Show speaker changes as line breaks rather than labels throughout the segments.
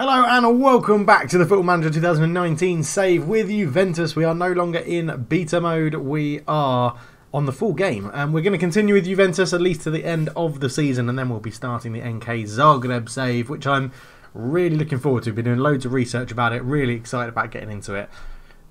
Hello and welcome back to the Football Manager 2019 save with Juventus. We are no longer in beta mode, we are on the full game. And we're going to continue with Juventus at least to the end of the season, and then we'll be starting the NK Zagreb save, which I'm really looking forward to. Been doing loads of research about it, really excited about getting into it.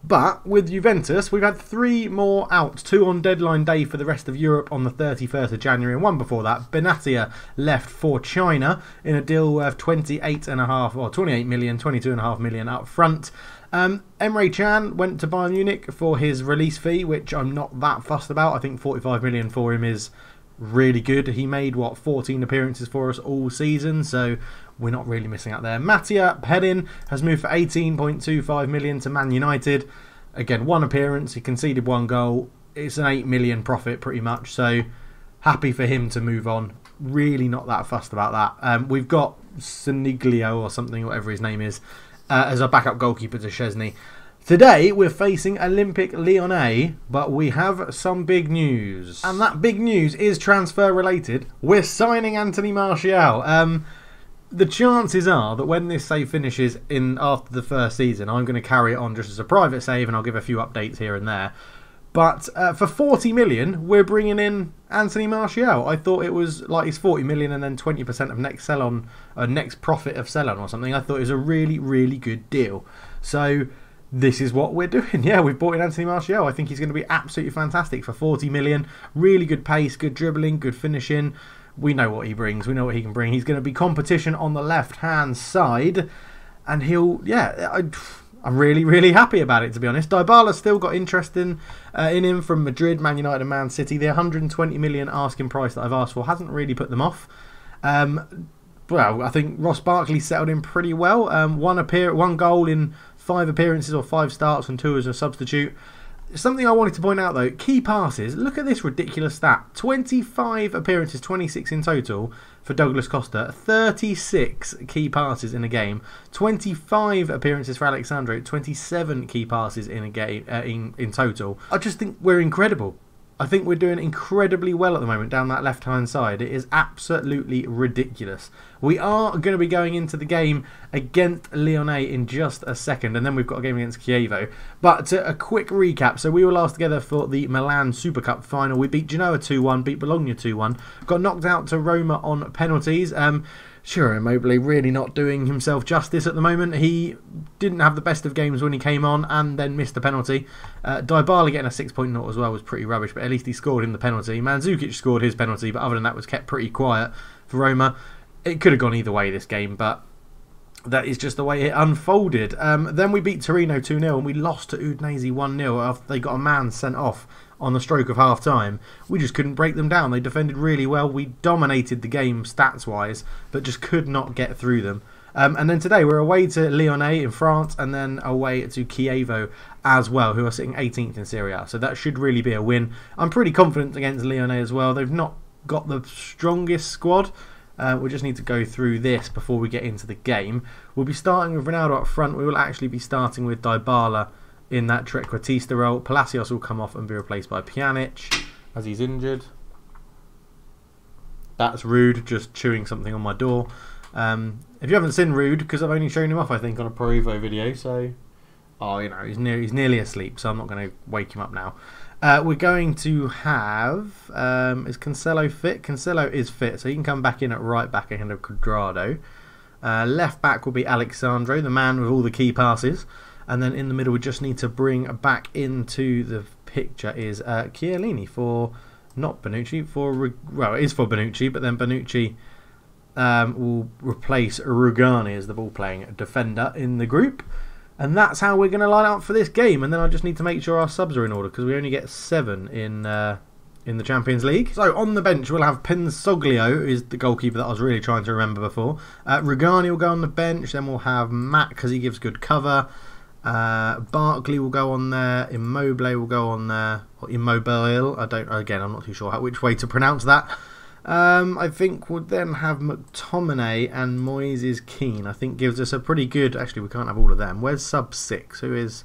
But with Juventus, we've had 3 more out, 2 on deadline day for the rest of Europe on the 31st of January, and 1 before that. Benatia left for China in a deal worth 28.5 or 28 million, 22.5 million up front. Emre Can went to Bayern Munich for his release fee, which I'm not that fussed about. I think 45 million for him is really good. He made, 14 appearances for us all season, so we're not really missing out there. Mattia Pedin has moved for 18.25 million to Man United. Again, 1 appearance, he conceded 1 goal. It's an 8 million profit pretty much, so happy for him to move on. Really not that fussed about that. We've got Siniglio or something, whatever his name is, as our backup goalkeeper to Szczesny. Today we're facing Olympique Lyonnais, but we have some big news. And that big news is transfer related. We're signing Anthony Martial. The chances are that when this save finishes after the first season, I'm going to carry it on just as a private save and I'll give a few updates here and there. But for 40 million, we're bringing in Anthony Martial. I thought it was like it's 40 million and then 20% of next sell on, next profit of sell on or something. I thought it was a really, really good deal. So this is what we're doing. Yeah, we've bought in Anthony Martial. I think he's going to be absolutely fantastic for 40 million. Really good pace, good dribbling, good finishing. We know what he brings. We know what he can bring. He's going to be competition on the left-hand side. And he'll, yeah, I'm really, really happy about it, to be honest. Dybala's still got interest in him from Madrid, Man United and Man City. The 120 million asking price that I've asked for hasn't really put them off. Well, I think Ross Barkley settled in pretty well. 1 goal in 5 appearances or 5 starts and 2 as a substitute. Something I wanted to point out though, key passes. Look at this ridiculous stat. 25 appearances, 26 in total for Douglas Costa. 36 key passes in a game. 25 appearances for Alexandro. 27 key passes in a game in total. I just think we're incredible. I think we're doing incredibly well at the moment down that left-hand side. It is absolutely ridiculous. We are going to be going into the game against Lyonnais in just a second, and then we've got a game against Chievo. But a quick recap. So we were last together for the Milan Super Cup final. We beat Genoa 2-1, beat Bologna 2-1. Got knocked out to Roma on penalties. Sure, Immobile really not doing himself justice at the moment. He didn't have the best of games when he came on and then missed a penalty. Dybala getting a 6.0 as well was pretty rubbish, but at least he scored in the penalty. Mandzukic scored his penalty, but other than that was kept pretty quiet for Roma. It could have gone either way this game, but that is just the way it unfolded. Then we beat Torino 2-0 and we lost to Udinese 1-0 after they got a man sent off on the stroke of half time. We just couldn't break them down. They defended really well. We dominated the game stats wise, but just could not get through them. And then today we're away to Lyonnais in France and then away to Chievo as well, who are sitting 18th in Serie A. So that should really be a win. I'm pretty confident against Lyonnais as well. They've not got the strongest squad. We just need to go through this before we get into the game. We'll be starting with Ronaldo up front. We will actually be starting with Dybala in that trequartista role. Palacios will come off and be replaced by Pjanic as he's injured. That's Rude just chewing something on my door. If you haven't seen Rude, because I've only shown him off I think on a Pro Evo video, so you know, he's nearly asleep, so I'm not going to wake him up now. We're going to have is Cancelo fit? Cancelo is fit, so he can come back in at right back ahead of Cuadrado. Left back will be Alexandro, the man with all the key passes. And then in the middle we just need to bring back into the picture is Chiellini for, not Bonucci, for, well it is for Bonucci, but then Bonucci will replace Rugani as the ball playing defender in the group. And that's how we're going to line up for this game. And then I just need to make sure our subs are in order because we only get 7 in the Champions League. So on the bench we'll have Pensoglio, who is the goalkeeper that I was really trying to remember before. Rugani will go on the bench. Then we'll have Matt because he gives good cover. Barkley will go on there. Immobile will go on there. Or Immobile. I'm not too sure which way to pronounce that. I think we'll then have McTominay and Moises Keane. I think gives us a pretty good... Actually, we can't have all of them. Where's sub 6? Who is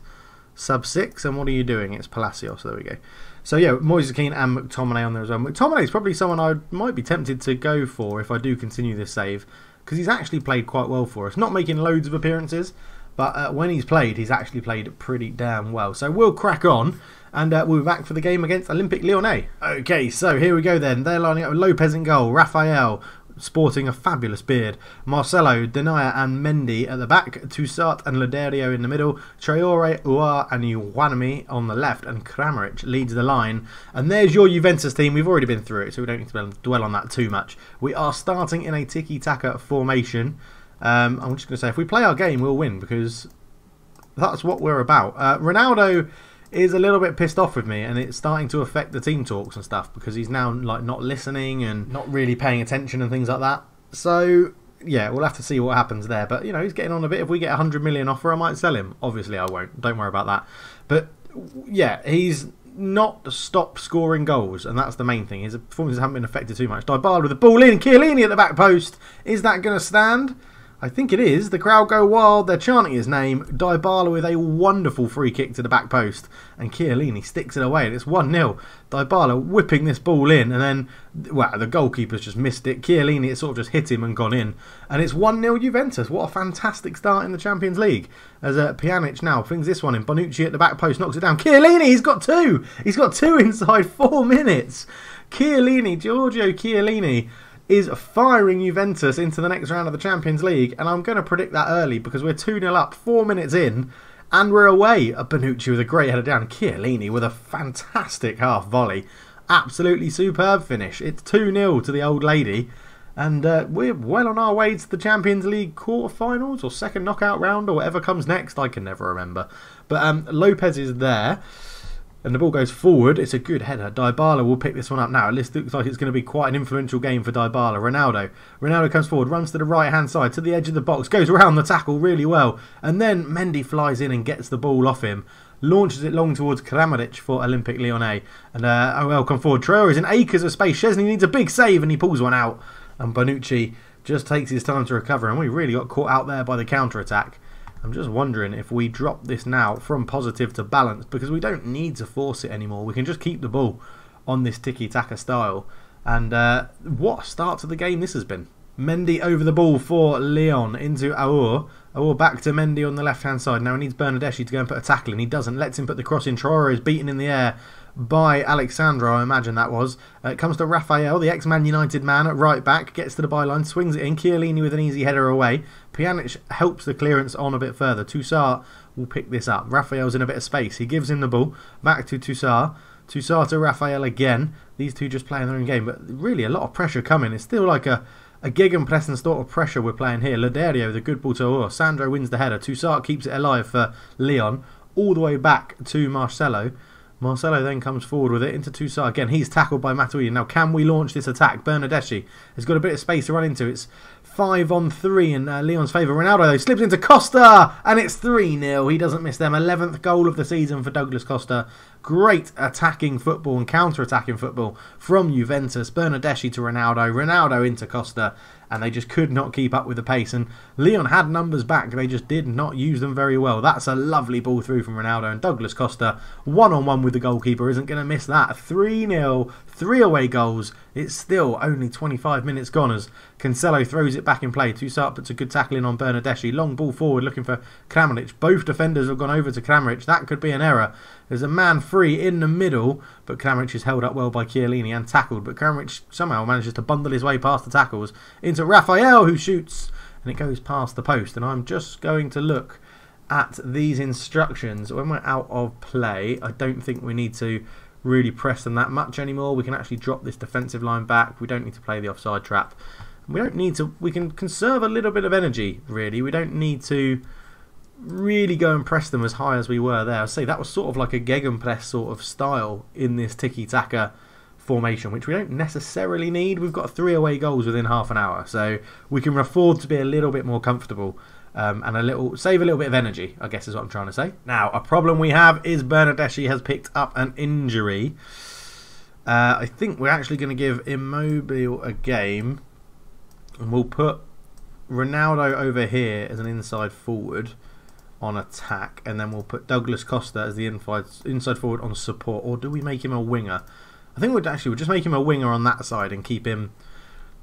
sub 6? And what are you doing? It's Palacios. There we go. So yeah, Moises Keane and McTominay on there as well. McTominay is probably someone I might be tempted to go for if I do continue this save. because he's actually played quite well for us. Not making loads of appearances, but when he's played, he's actually played pretty damn well. So we'll crack on, and we'll be back for the game against Olympique Lyonnais. Okay, so here we go then. They're lining up with Lopez in goal, Raphael sporting a fabulous beard, Marcelo, Denayer and Mendy at the back, Toussaint and Loderio in the middle, Traore, Uar and Ioanami on the left, and Kramaric leads the line. And there's your Juventus team. We've already been through it, so we don't need to dwell on that too much. We are starting in a tiki-taka formation. I'm just going to say, if we play our game, we'll win, because that's what we're about. Ronaldo is a little bit pissed off with me, and it's starting to affect the team talks and stuff, because he's now like not listening and not really paying attention and things like that. So yeah, we'll have to see what happens there. But you know, he's getting on a bit. If we get 100 million offer, I might sell him. Obviously I won't, don't worry about that. But yeah, he's not stopped scoring goals, and that's the main thing. His performances haven't been affected too much. Dybala with the ball in, Chiellini at the back post. Is that going to stand? I think it is. The crowd go wild. They're chanting his name. Dybala with a wonderful free kick to the back post. And Chiellini sticks it away. And it's 1-0. Dybala whipping this ball in. And then, well, the goalkeeper's just missed it. Chiellini, it sort of just hit him and gone in. And it's 1-0 Juventus. What a fantastic start in the Champions League. As Pjanic now flings this one in. Bonucci at the back post knocks it down. Chiellini, he's got two. He's got two inside 4 minutes. Chiellini, Giorgio Chiellini, is firing Juventus into the next round of the Champions League, and I'm going to predict that early because we're 2-0 up, 4 minutes in, and we're away. Bonucci with a great header down, Chiellini with a fantastic half volley, absolutely superb finish. It's 2-0 to the old lady, and we're well on our way to the Champions League quarterfinals or second knockout round or whatever comes next. I can never remember, but Lopez is there. And the ball goes forward. It's a good header. Dybala will pick this one up now. It looks like it's going to be quite an influential game for Dybala. Ronaldo comes forward, runs to the right-hand side, to the edge of the box, goes around the tackle really well. And then Mendy flies in and gets the ball off him. Launches it long towards Kramaric for Olympique Lyonnais. And OL come forward. Traore is in acres of space. Szczesny needs a big save and he pulls one out. And Bonucci just takes his time to recover. And we really got caught out there by the counter-attack. I'm just wondering if we drop this now from positive to balance, because we don't need to force it anymore. We can just keep the ball on this tiki-taka style. And what a start to the game this has been. Mendy over the ball for Lyon into Aour. Aour back to Mendy on the left-hand side. Now he needs Bernardeschi to go and put a tackle in. He doesn't. Lets him put the cross in. Traore is beaten in the air by Alexandro, I imagine that was. It comes to Raphael, the ex-Man United man, at right back, gets to the byline, swings it in. Chiellini with an easy header away. Pjanic helps the clearance on a bit further. Toussaint will pick this up. Raphael's in a bit of space. He gives him the ball. Back to Toussaint. Toussaint to Raphael again. These two just playing their own game, but really a lot of pressure coming. It's still like a gegenpressing sort of pressure we're playing here. Loderio, the good ball to Aour. Sandro wins the header. Toussaint keeps it alive for Lyon. All the way back to Marcelo. Marcelo then comes forward with it into Toussaint. Again, he's tackled by Matuidi. Now, can we launch this attack? Bernardeschi has got a bit of space to run into. It's 5-on-3 in Lyon's favour. Ronaldo, though, slips into Costa, and it's 3-0. He doesn't miss them. 11th goal of the season for Douglas Costa. Great attacking football and counter-attacking football from Juventus. Bernardeschi to Ronaldo. Ronaldo into Costa. And they just could not keep up with the pace. And Lyon had numbers back. They just did not use them very well. That's a lovely ball through from Ronaldo. And Douglas Costa, one-on-one with the goalkeeper, isn't going to miss that. 3-0, 3 away goals. It's still only 25 minutes gone as Cancelo throws it back in play. Toussaint puts a good tackle in on Bernardeschi. Long ball forward looking for Kramaric. Both defenders have gone over to Kramaric. That could be an error. There's a man free in the middle, but Kramaric is held up well by Chiellini and tackled. But Kramaric somehow manages to bundle his way past the tackles into Raphael, who shoots, and it goes past the post. And I'm just going to look at these instructions. When we're out of play, I don't think we need to really press them that much anymore. We can actually drop this defensive line back. We don't need to play the offside trap. We don't need to. We can conserve a little bit of energy, really. We don't need to really go and press them as high as we were there. I say that was sort of like a gegenpress sort of style in this tiki-taka formation, which we don't necessarily need. We've got 3 away goals within half an hour, so we can afford to be a little bit more comfortable and save a little bit of energy, I guess is what I'm trying to say. Now, a problem we have is Bernardeschi has picked up an injury. I think we're actually going to give Immobile a game, and we'll put Ronaldo over here as an inside forward on attack, and then we'll put Douglas Costa as the inside forward on support. Or do we make him a winger? I think we'll just make him a winger on that side and keep him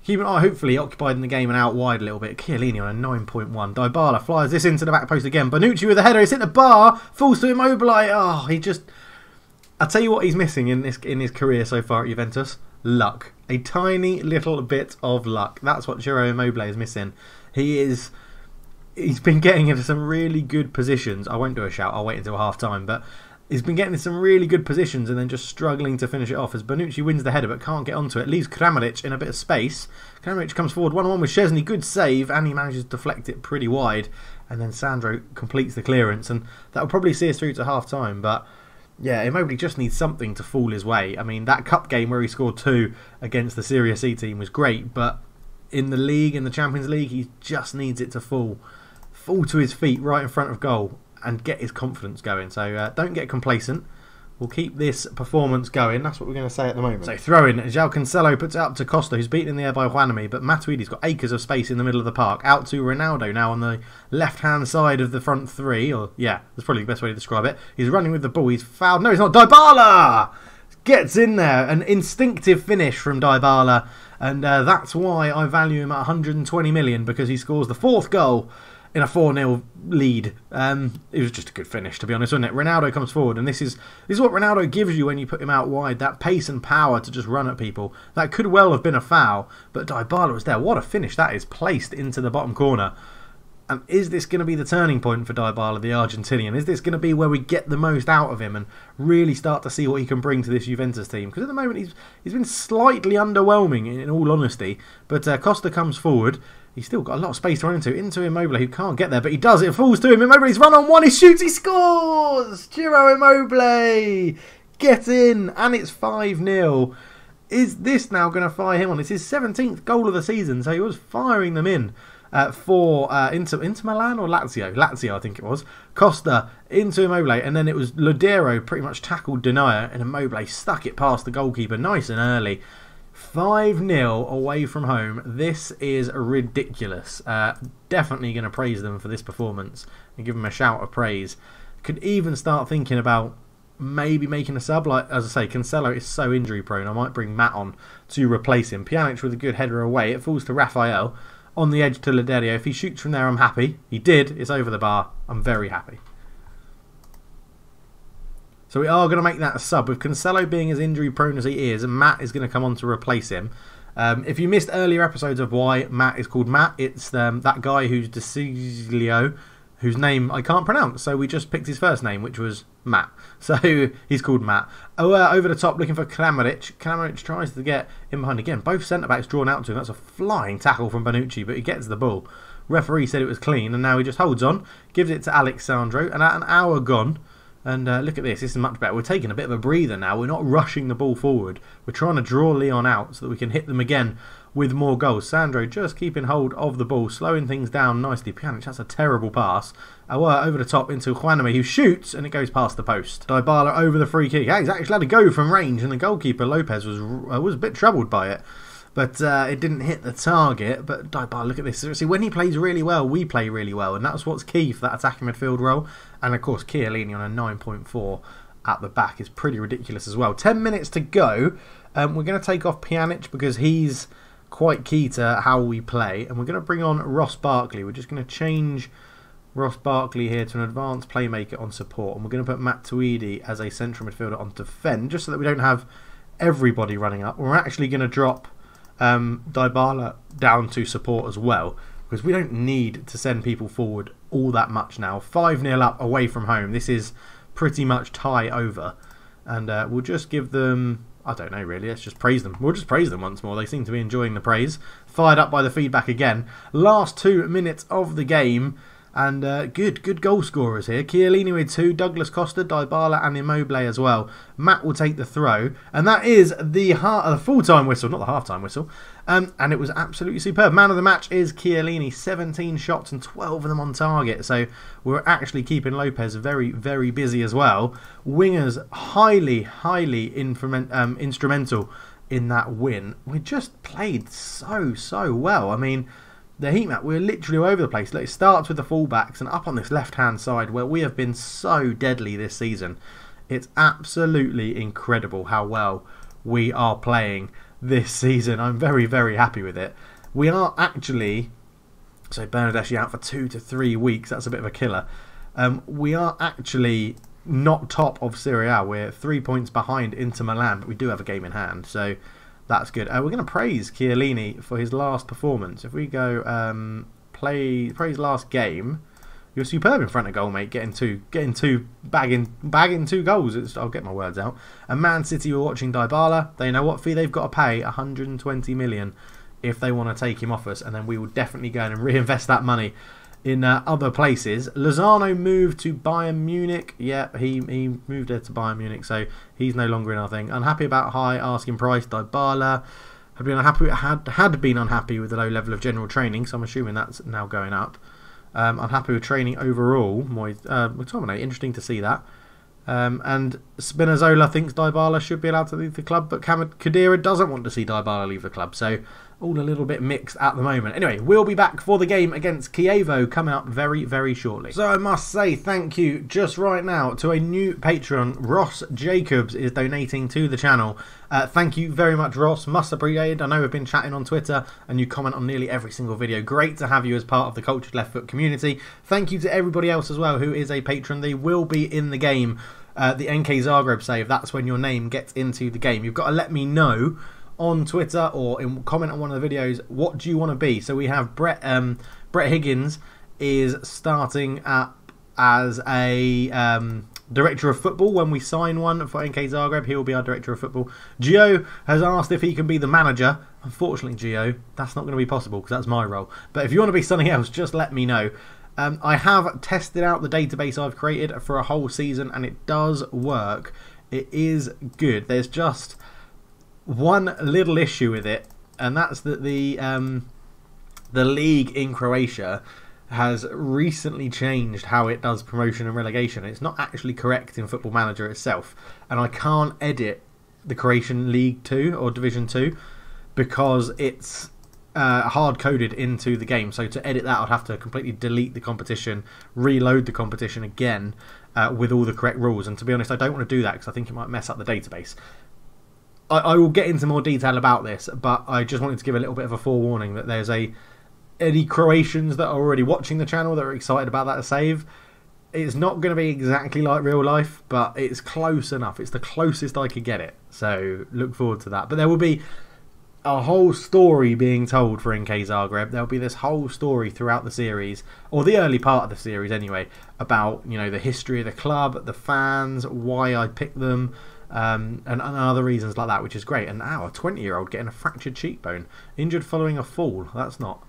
Keep an eye, hopefully, occupied in the game and out wide a little bit. Chiellini on a 9.1. Dybala flies this into the back post again. Bonucci with a header. He's hit the bar. Falls to Immobile. Oh, he just... I'll tell you what he's missing in his career so far at Juventus. Luck. A tiny little bit of luck. That's what Chievo Immobile is missing. He's been getting into some really good positions. I won't do a shout. I'll wait until half-time. But he's been getting into some really good positions and then just struggling to finish it off as Bonucci wins the header but can't get onto it. Leaves Kramaric in a bit of space. Kramaric comes forward 1-on-1 with Szczesny. Good save, and he manages to deflect it pretty wide. And then Sandro completes the clearance, and that will probably see us through to half-time. But yeah, Immobile just needs something to fall his way. I mean, that cup game where he scored 2 against the Serie C team was great, but in the league, in the Champions League, he just needs it to fall to his feet right in front of goal and get his confidence going. So don't get complacent. We'll keep this performance going. That's what we're going to say at the moment. So throw in. João Cancelo puts it up to Costa, who's beaten in the air by Juanmi, but Matuidi's got acres of space in the middle of the park. Out to Ronaldo now on the left-hand side of the front three. Or yeah, that's probably the best way to describe it. He's running with the ball. He's fouled. No, he's not. Dybala gets in there. An instinctive finish from Dybala. And that's why I value him at 120 million, because he scores the 4th goal in a 4-0 lead. It was just a good finish, to be honest, wasn't it? Ronaldo comes forward, and this is what Ronaldo gives you when you put him out wide. That pace and power to just run at people. That could well have been a foul, but Dybala was there. What a finish that is, placed into the bottom corner. And is this going to be the turning point for Dybala, the Argentinian? Is this going to be where we get the most out of him and really start to see what he can bring to this Juventus team? Because at the moment he's been slightly underwhelming, in all honesty. But Costa comes forward. He's still got a lot of space to run into Immobile, who can't get there, but he does. It falls to him. Immobile's run on one. He shoots. He scores. Chievo Immobile. Get in. And it's 5-0. Is this now going to fire him on? It's his 17th goal of the season, so he was firing them in. For Inter Milan or Lazio? Lazio, I think it was. Costa into Immobile, and then it was Lodero pretty much tackled Denier, and Immobile stuck it past the goalkeeper nice and early. 5-0 away from home. This is ridiculous. Definitely going to praise them for this performance and give them a shout of praise. Could even start thinking about maybe making a sub. Like, as I say, Cancelo is so injury prone. I might bring Matt on to replace him. Pjanic with a good header away. It falls to Rafael. On the edge to Loderio. If he shoots from there, I'm happy. He did. It's over the bar. I'm very happy. So we are going to make that a sub. With Cancelo being as injury prone as he is, and Matt is going to come on to replace him. If you missed earlier episodes of why Matt is called Matt, it's that guy who's DeCilio, whose name I can't pronounce. So we just picked his first name, which was Matt. So he's called Matt. Over the top, looking for Kramaric. Kramaric tries to get in behind again. Both centre-backs drawn out to him. That's a flying tackle from Bonucci, but he gets the ball. Referee said it was clean, and now he just holds on. Gives it to Alexandro, and at an hour gone. And look at this. This is much better. We're taking a bit of a breather now. We're not rushing the ball forward. We're trying to draw Lyon out so that we can hit them again with more goals. Sandro just keeping hold of the ball, slowing things down nicely. Pjanic, that's a terrible pass. Over the top into Juanmi, who shoots, and it goes past the post. Dybala over the free kick. Yeah, he's actually had a go from range, and the goalkeeper, Lopez, was a bit troubled by it. But it didn't hit the target. But Dybala, look at this. See, when he plays really well, we play really well. And that's what's key for that attacking midfield role. And, of course, Chiellini on a 9.4 at the back is pretty ridiculous as well. 10 minutes to go. We're going to take off Pjanic because he's quite key to how we play. And we're going to bring on Ross Barkley. We're just going to change Ross Barkley here to an advanced playmaker on support. And we're going to put Matuidi as a central midfielder on defend, just so that we don't have everybody running up. We're actually going to drop Dybala down to support as well, because we don't need to send people forward all that much now. 5-0 up away from home. This is pretty much tie over. And we'll just give them... I don't know really, let's just praise them. We'll just praise them once more. They seem to be enjoying the praise. Fired up by the feedback again. Last 2 minutes of the game. And good goal scorers here. Chiellini with 2, Douglas Costa, Dybala and Immobile as well. Matt will take the throw. And that is the full-time whistle, not the half-time whistle. And it was absolutely superb. Man of the match is Chiellini. 17 shots and 12 of them on target. So we're actually keeping Lopez very, very busy as well. Wingers highly instrumental in that win. We just played so well. I mean... The heat map, we're literally all over the place. It starts with the fullbacks and up on this left-hand side where we have been so deadly this season. It's absolutely incredible how well we are playing. this season. I'm very, very happy with it. We are actually... So Bernardeschi out for 2 to 3 weeks. That's a bit of a killer. We are actually not top of Serie A. We're 3 points behind Inter Milan, but we do have a game in hand. So that's good. We're going to praise Chiellini for his last performance. If we go praise last game... You're superb in front of goal, mate. Bagging 2 goals. I'll get my words out. And Man City were watching Dybala. They know what fee they've got to pay, 120 million, if they want to take him off us. And then we will definitely go in and reinvest that money in other places. Lozano moved to Bayern Munich. Yeah, he moved there to Bayern Munich, so he's no longer in our thing. Unhappy about high asking price. Dybala had been unhappy with the low level of general training, so I'm assuming that's now going up. Unhappy with training overall. McTominay, interesting to see that. And Spinazzola thinks Dybala should be allowed to leave the club, but Khedira doesn't want to see Dybala leave the club. So all a little bit mixed at the moment. Anyway, we'll be back for the game against Chievo coming up very, very shortly. So I must say thank you just right now to a new patron. Ross Jacobs is donating to the channel. Thank you very much, Ross. Much appreciated. I know we've been chatting on Twitter and you comment on nearly every single video. Great to have you as part of the Cultured Left Foot community. Thank you to everybody else as well who is a patron. They will be in the game. The NK Zagreb save, that's when your name gets into the game. You've got to let me know on Twitter or comment on one of the videos, what do you want to be? So we have Brett Higgins is starting up as a director of football when we sign one for NK Zagreb. He will be our director of football. Gio has asked if he can be the manager. Unfortunately, Gio, that's not going to be possible because that's my role. But if you want to be something else, just let me know. I have tested out the database I've created for a whole season and it does work. It is good. There's just one little issue with it, and that's that the league in Croatia has recently changed how it does promotion and relegation. It's not actually correct in Football Manager itself, and I can't edit the Croatian League 2 or Division 2 because it's hard-coded into the game. So to edit that, I'd have to completely delete the competition, reload the competition again with all the correct rules. And to be honest, I don't want to do that because I think it might mess up the database. I will get into more detail about this, but I just wanted to give a little bit of a forewarning that there's any Croatians that are already watching the channel that are excited about that save. It's not going to be exactly like real life, but it's close enough. It's the closest I could get it. So look forward to that. But there will be a whole story being told for NK Zagreb. There'll be this whole story throughout the series, or the early part of the series anyway, about, you know, the history of the club, the fans, why I picked them, and other reasons like that, which is great. And now a 20-year-old getting a fractured cheekbone, injured following a fall. That's not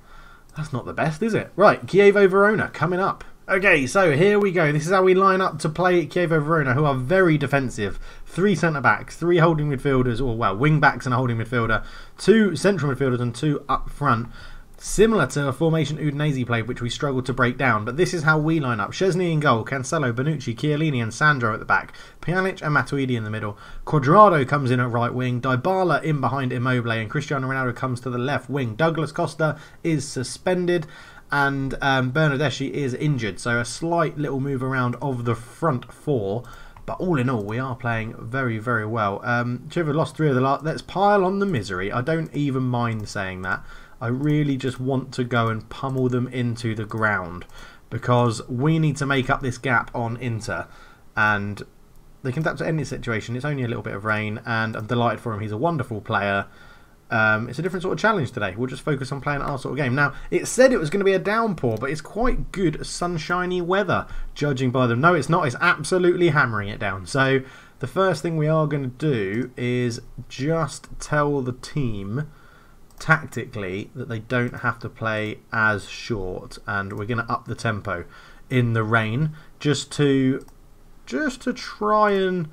the best, is it? Right, Chievo Verona coming up. Okay, so here we go. This is how we line up to play Chievo Verona, who are very defensive. 3 centre-backs, 3 holding midfielders, or well, wing-backs and a holding midfielder, 2 central midfielders and 2 up front. Similar to a formation Udinese played, which we struggled to break down. But this is how we line up. Szczesny in goal, Cancelo, Bonucci, Chiellini and Sandro at the back. Pjanic and Matuidi in the middle. Quadrado comes in at right wing. Dybala in behind Immobile. And Cristiano Ronaldo comes to the left wing. Douglas Costa is suspended. And Bernardeschi is injured. So a slight little move around of the front 4. But all in all, we are playing very, very well. Chievo lost 3 of the last. Let's pile on the misery. I don't even mind saying that. I really just want to go and pummel them into the ground because we need to make up this gap on Inter, and they can adapt to any situation. It's only a little bit of rain, and I'm delighted for him. He's a wonderful player. It's a different sort of challenge today. We'll just focus on playing our sort of game. Now, it said it was going to be a downpour, but it's quite good sunshiny weather, judging by them. No, it's not. It's absolutely hammering it down. So the first thing we are going to do is just tell the team tactically that they don't have to play as short, and we're going to up the tempo in the rain just to try and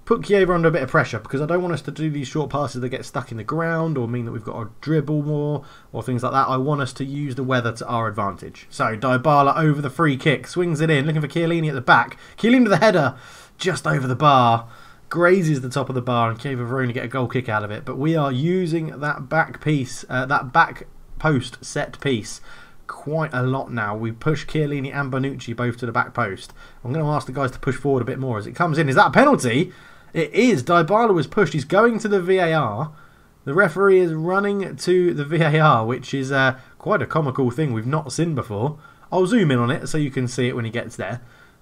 put Chievo under a bit of pressure, because I don't want us to do these short passes that get stuck in the ground or mean that we've got to dribble more or things like that. I want us to use the weather to our advantage. So Dybala over the free kick, swings it in, looking for Chiellini at the back. Chiellini to the header, just over the bar. Grazes the top of the bar, and Chievo Verona get a goal kick out of it. But we are using that back piece, that back post set piece, quite a lot now. We push Chiellini and Bonucci both to the back post. I'm going to ask the guys to push forward a bit more as it comes in. Is that a penalty? It is. Dybala was pushed. He's going to the VAR. The referee is running to the VAR, which is quite a comical thing we've not seen before. I'll zoom in on it so you can see it when he gets there.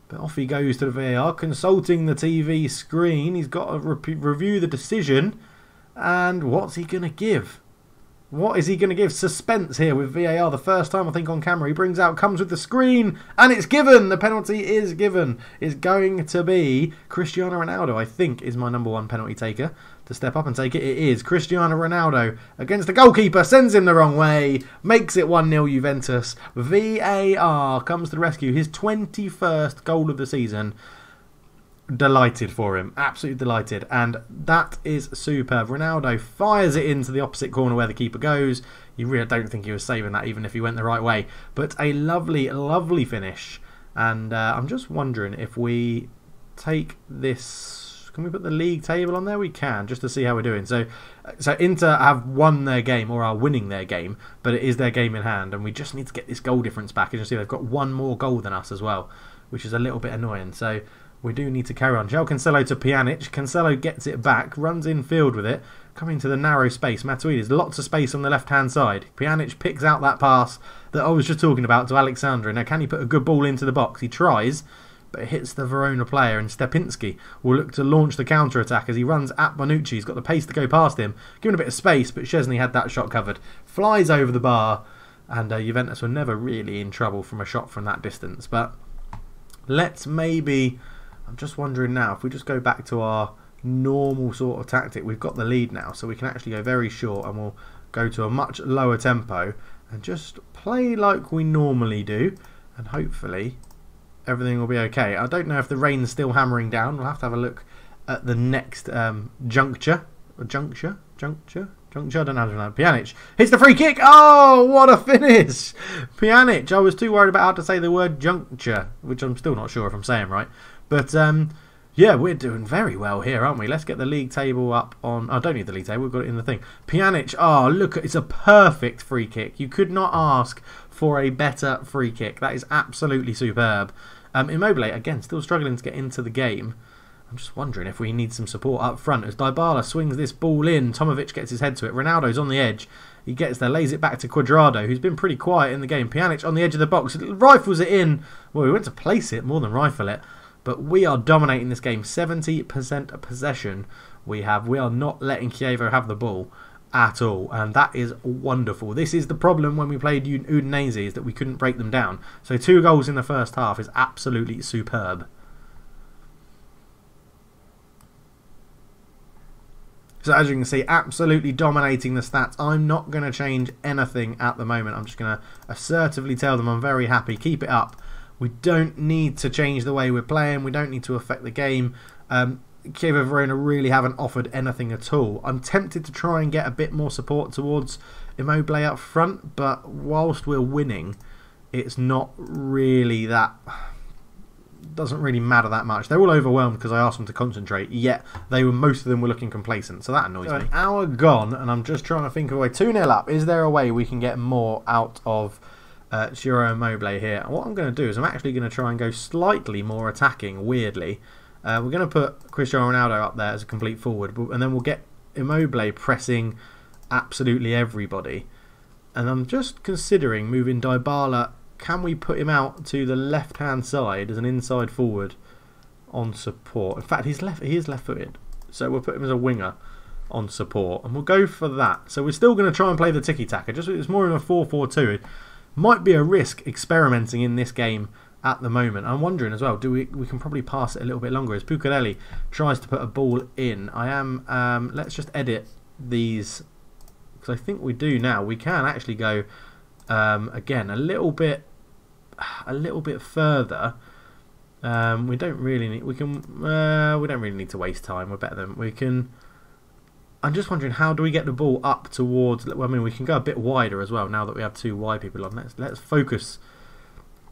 But off he goes to the VAR, consulting the TV screen. He's got to review the decision. And what's he going to give? What is he going to give? Suspense here with VAR. The first time, I think, on camera. He brings out, comes with the screen, and it's given. The penalty is given. It's going to be Cristiano Ronaldo, I think, is my number one penalty taker. To step up and take it, it is Cristiano Ronaldo against the goalkeeper. Sends him the wrong way. Makes it 1-0 Juventus. VAR comes to the rescue. His 21st goal of the season. Delighted for him, absolutely delighted, and that is superb. Ronaldo fires it into the opposite corner where the keeper goes. You really don't think he was saving that even if he went the right way, but a lovely, lovely finish. And I'm just wondering if we take this, can we put the league table on there? We can, just to see how we're doing. So Inter have won their game, or are winning their game, but it is their game in hand, and we just need to get this goal difference back. And you see they've got one more goal than us as well, which is a little bit annoying. So we do need to carry on. João Cancelo to Pjanic. Cancelo gets it back, runs in field with it, coming to the narrow space. Matuides, lots of space on the left-hand side. Pjanic picks out that pass that I was just talking about to Alexandra. Now, can he put a good ball into the box? He tries, but it hits the Verona player, and Stepinski will look to launch the counter-attack as he runs at Bonucci. He's got the pace to go past him, given a bit of space, but Szczesny had that shot covered. Flies over the bar, and Juventus were never really in trouble from a shot from that distance. But let's maybe... I'm just wondering now, if we just go back to our normal sort of tactic, we've got the lead now, so we can actually go very short, and we'll go to a much lower tempo and just play like we normally do, and hopefully everything will be okay. I don't know if the rain's still hammering down. We'll have to have a look at the next juncture. I don't know how to know. Pjanic hits the free kick. Oh, what a finish! Pjanic. I was too worried about how to say the word juncture, which I'm still not sure if I'm saying right. But, yeah, we're doing very well here, aren't we? Let's get the league table up on... I don't need the league table. We've got it in the thing. Pjanic. Oh, look. It's a perfect free kick. You could not ask for a better free kick. That is absolutely superb. Immobile, again, still struggling to get into the game. I'm just wondering if we need some support up front as Dybala swings this ball in. Tomovic gets his head to it. Ronaldo's on the edge. He gets there, lays it back to Cuadrado, who's been pretty quiet in the game. Pjanic on the edge of the box. Rifles it in. Well, we went to place it more than rifle it. But we are dominating this game. 70% possession we have. We are not letting Chievo have the ball at all. And that is wonderful. This is the problem when we played Udinese, is that we couldn't break them down. So 2 goals in the first half is absolutely superb. So as you can see, absolutely dominating the stats. I'm not going to change anything at the moment. I'm just going to assertively tell them I'm very happy. Keep it up. We don't need to change the way we're playing. We don't need to affect the game. Chievo Verona really haven't offered anything at all. I'm tempted to try and get a bit more support towards Immobile up front, but whilst we're winning, it's not really that... doesn't really matter that much. They're all overwhelmed because I asked them to concentrate, yet most of them were looking complacent, so that annoys me. An hour gone, and I'm just trying to think of a way. 2-0 up. Is there a way we can get more out of Ciro Immobile here? And what I'm going to do is I'm actually going to try and go slightly more attacking, weirdly. We're going to put Cristiano Ronaldo up there as a complete forward, and then we'll get Immobile pressing absolutely everybody. And I'm just considering moving Dybala. Can we put him out to the left-hand side as an inside forward on support? In fact, he is left-footed, so we'll put him as a winger on support, and we'll go for that. So we're still going to try and play the tiki-taka. Just it's more of a 4-4-2. It might be a risk experimenting in this game at the moment. I'm wondering as well, we can probably pass it a little bit longer as Pucarelli tries to put a ball in. Let's just edit these, because I think we do now. We can actually go again a little bit further. We don't really need. We don't really need to waste time. We're better than we can. I'm just wondering, how do we get the ball up towards? Well, I mean, we can go a bit wider as well now that we have 2 wide people on. Let's focus.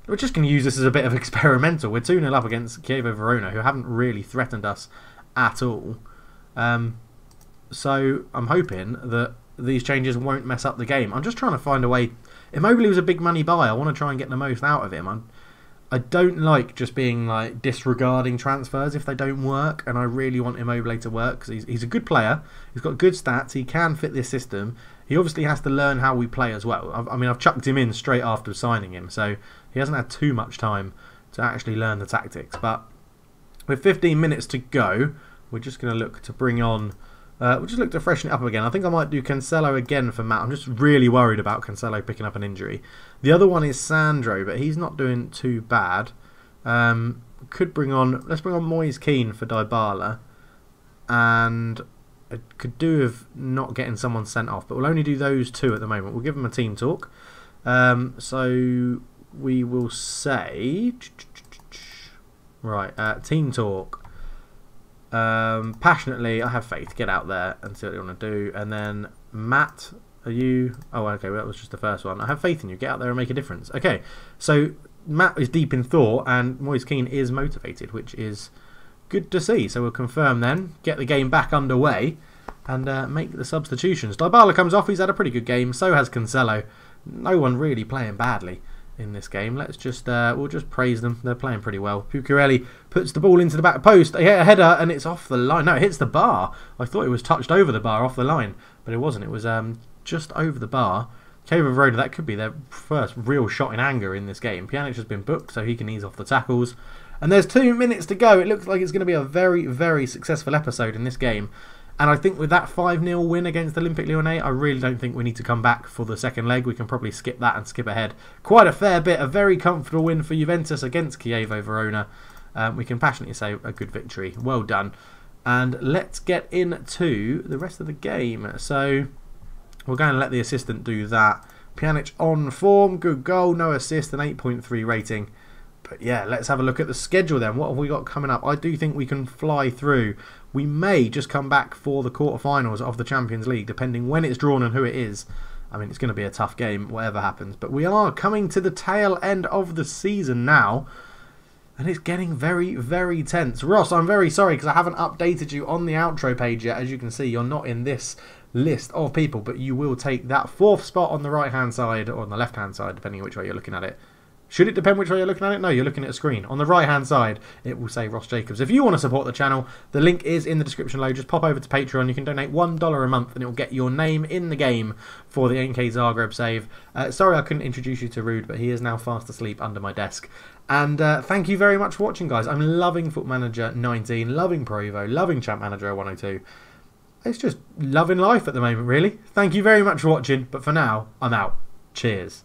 We're just going to use this as a bit of experimental. We're 2-0 up against Chievo Verona, who haven't really threatened us at all. So I'm hoping that these changes won't mess up the game. I'm just trying to find a way. Immobile was a big money buy. I want to try and get the most out of him. I don't like just being like disregarding transfers if they don't work, and I really want Immobile to work because he's a good player. He's got good stats. He can fit this system. He obviously has to learn how we play as well. I mean, I've chucked him in straight after signing him, so he hasn't had too much time to actually learn the tactics. But with 15 minutes to go, we're just going to look to bring on... we'll just look to freshen it up again. I think I might do Cancelo again for Matt. I'm just really worried about Cancelo picking up an injury. The other one is Sandro, but he's not doing too bad. Could bring on... Let's bring on Moise Kean for Dybala. And I could do with not getting someone sent off, but we'll only do those two at the moment. We'll give them a team talk. So we will say... Right, team talk. Passionately, I have faith. Get out there and see what you want to do. And then Matt, are you... Oh, okay, well, that was just the first one. I have faith in you. Get out there and make a difference. Okay, so Matt is deep in thought and Moise Kean is motivated, which is good to see. So we'll confirm then, get the game back underway and make the substitutions. Dybala comes off. He's had a pretty good game. So has Cancelo. No one really playing badly in this game. Let's just we'll just praise them. They're playing pretty well. Puccarelli puts the ball into the back post. They hit a header and it's off the line. No, it hits the bar. I thought it was touched over the bar off the line, but it wasn't. It was just over the bar. Chievo Verona, that could be their first real shot in anger in this game. Pjanic has been booked, so he can ease off the tackles. And there's 2 minutes to go. It looks like it's going to be a very, very successful episode in this game. And I think with that 5-0 win against Olympique Lyonnais, I really don't think we need to come back for the second leg. We can probably skip that and skip ahead. Quite a fair bit. A very comfortable win for Juventus against Chievo Verona. We can passionately say a good victory. Well done. And let's get into the rest of the game. So we're going to let the assistant do that. Pjanic on form. Good goal. No assist. An 8.3 rating. But yeah, let's have a look at the schedule then. What have we got coming up? I do think we can fly through. We may just come back for the quarterfinals of the Champions League, depending when it's drawn and who it is. I mean, it's going to be a tough game, whatever happens. But we are coming to the tail end of the season now. And it's getting very, very tense. Ross, I'm very sorry because I haven't updated you on the outro page yet. As you can see, you're not in this list of people, but you will take that 4th spot on the right-hand side, or on the left-hand side, depending on which way you're looking at it. Should it depend which way you're looking at it? No, you're looking at a screen. On the right-hand side, it will say Ross Jacobs. If you want to support the channel, the link is in the description below. Just pop over to Patreon. You can donate $1 a month and it will get your name in the game for the NK Zagreb save. Sorry I couldn't introduce you to Rude, but he is now fast asleep under my desk. And thank you very much for watching, guys. I'm loving Foot Manager 19, loving Pro Evo, loving Champ Manager 102. It's just loving life at the moment, really. Thank you very much for watching, but for now, I'm out. Cheers.